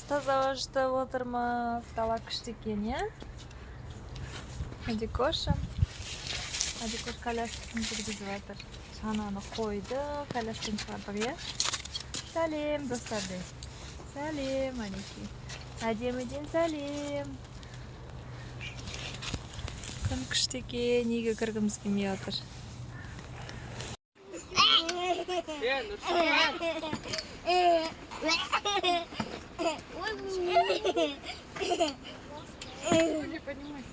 Тазалашта отырмыз. Дала күшті екен, е? Адикоша коляскасын жүргізіп жатыр. Шананы қойды, колясканы шығардық, е? Сәлем, достарды. Сәлем, Анеки. Әдеміден сәлем. Күн күшті екен, неге кіргіміз келмей жатыр. Не понимаю.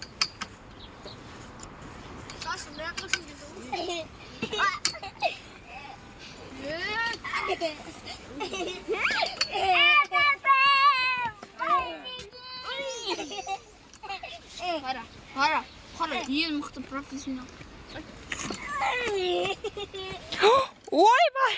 Саша, ну я тоже не думаю. Қара, ең мықты профессионал. Ой, бай!